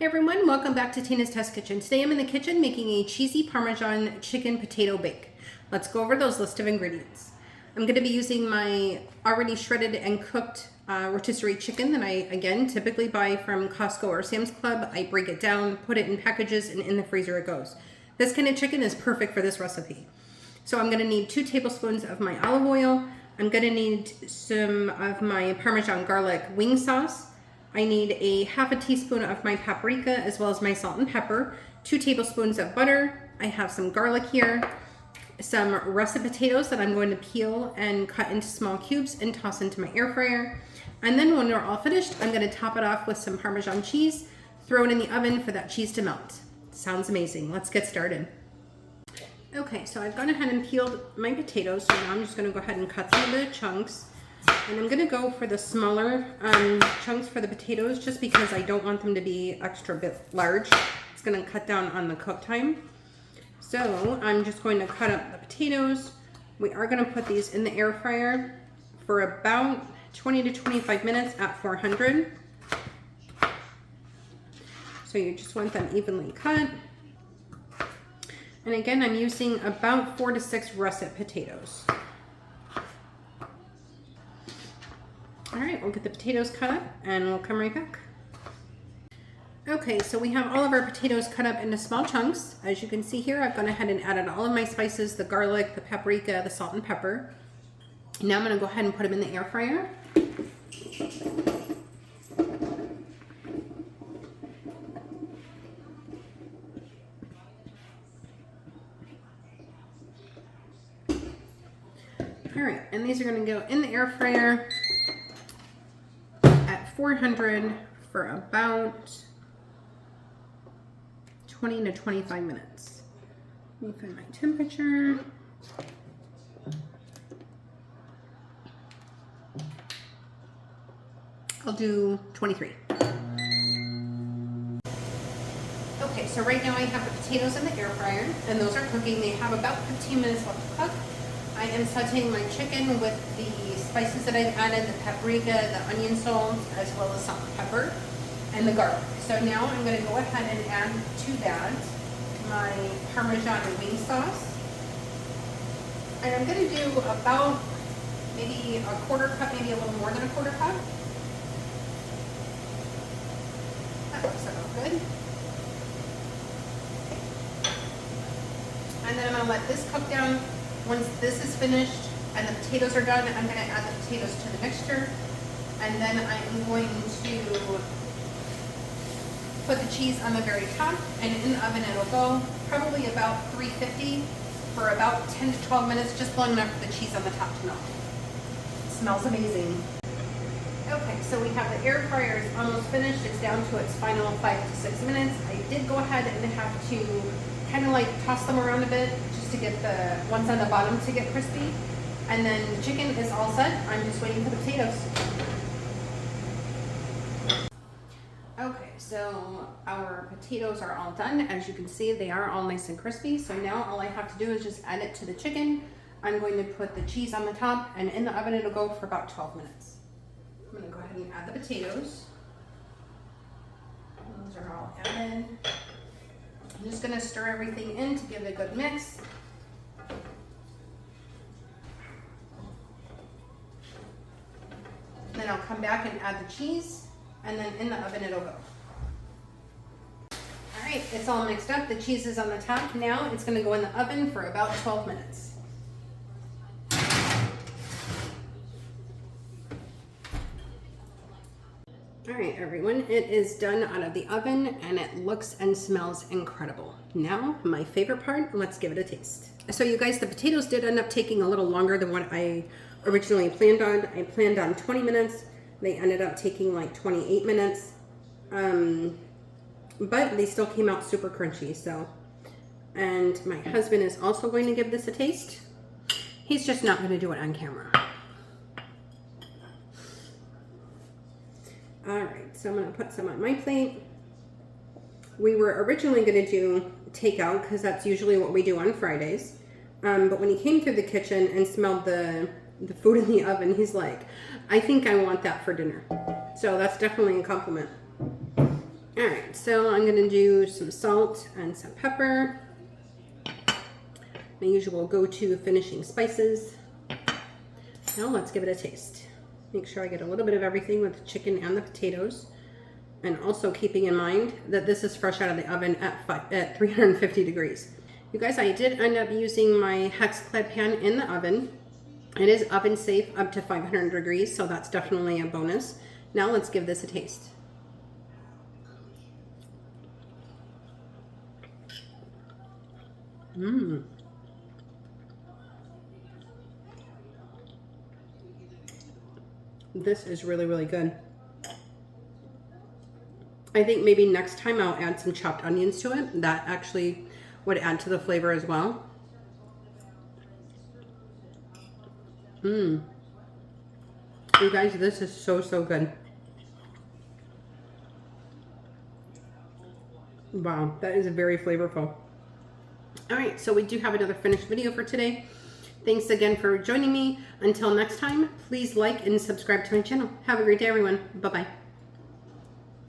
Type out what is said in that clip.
Hey everyone, welcome back to Tina's Test Kitchen. Today I'm in the kitchen making a cheesy Parmesan chicken potato bake. Let's go over those list of ingredients. I'm going to be using my already shredded and cooked rotisserie chicken that I, again, typically buy from Costco or Sam's Club. I break it down, put it in packages, and in the freezer it goes. This kind of chicken is perfect for this recipe. So I'm going to need 2 tablespoons of my olive oil. I'm going to need some of my Parmesan garlic wing sauce. I need a half a teaspoon of my paprika as well as my salt and pepper, 2 tablespoons of butter. I have some garlic here, some russet potatoes that I'm going to peel and cut into small cubes and toss into my air fryer. And then when we're all finished, I'm going to top it off with some Parmesan cheese, throw it in the oven for that cheese to melt. Sounds amazing. Let's get started. Okay, so I've gone ahead and peeled my potatoes, so now I'm just going to go ahead and cut some of the chunks. And I'm going to go for the smaller chunks for the potatoes just because I don't want them to be extra bit large. It's going to cut down on the cook time. So I'm just going to cut up the potatoes. We are going to put these in the air fryer for about 20 to 25 minutes at 400. So you just want them evenly cut. And again, I'm using about 4 to 6 russet potatoes. All right, we'll get the potatoes cut up and we'll come right back. Okay, so we have all of our potatoes cut up into small chunks. As you can see here, I've gone ahead and added all of my spices, the garlic, the paprika, the salt and pepper. Now I'm gonna go ahead and put them in the air fryer. All right, and these are gonna go in the air fryer 400 for about 20 to 25 minutes. Let me find my temperature. I'll do 23. Okay, so right now I have the potatoes in the air fryer and those are cooking. They have about 15 minutes left to cook. I am sauteing my chicken with the spices that I've added, the paprika, the onion salts, as well as salt and pepper, and the garlic. So now I'm going to go ahead and add to that my Parmesan wing sauce. And I'm going to do about maybe a quarter cup, maybe a little more than a quarter cup. That looks about good. And then I'm going to let this cook down. Once this is finished and the potatoes are done, I'm going to add the potatoes to the mixture. And then I'm going to put the cheese on the very top, and in the oven it'll go probably about 350 for about 10 to 12 minutes, just long enough for the cheese on the top to melt. It smells amazing. Okay, so we have the air fryer is almost finished. It's down to its final 5 to 6 minutes. I did go ahead and have to kind of like toss them around a bit just to get the ones on the bottom to get crispy. And then the chicken is all set. I'm just waiting for the potatoes. Okay, so our potatoes are all done. As you can see, they are all nice and crispy. So now all I have to do is just add it to the chicken. I'm going to put the cheese on the top, and in the oven it'll go for about 12 minutes. I'm going to go ahead and add the potatoes. Those are all added. I'm just going to stir everything in to give it a good mix. Then I'll come back and add the cheese, and then in the oven it'll go. All right, it's all mixed up. The cheese is on the top. Now it's going to go in the oven for about 12 minutes. All right, everyone, it is done out of the oven and it looks and smells incredible. Now, my favorite part, let's give it a taste. So you guys, the potatoes did end up taking a little longer than what I originally planned on. I planned on 20 minutes. They ended up taking like 28 minutes. But they still came out super crunchy, so. And my husband is also going to give this a taste. He's just not going to do it on camera. All right, so I'm going to put some on my plate. We were originally going to do takeout because that's usually what we do on Fridays. But when he came through the kitchen and smelled the food in the oven, he's like, I think I want that for dinner. So that's definitely a compliment. All right, so I'm gonna do some salt and some pepper. My usual go-to finishing spices. Now let's give it a taste. Make sure I get a little bit of everything with the chicken and the potatoes. And also keeping in mind that this is fresh out of the oven at 350 degrees. You guys, I did end up using my hex clad pan in the oven. It is oven safe up to 500 degrees, so that's definitely a bonus. Now let's give this a taste. Mmm. This is really, really good. I think maybe next time I'll add some chopped onions to it. That actually would add to the flavor as well. Mmm. You guys, this is so, so good. Wow, that is very flavorful. All right, so we do have another finished video for today. Thanks again for joining me. Until next time, please like and subscribe to my channel. Have a great day, everyone. Bye-bye.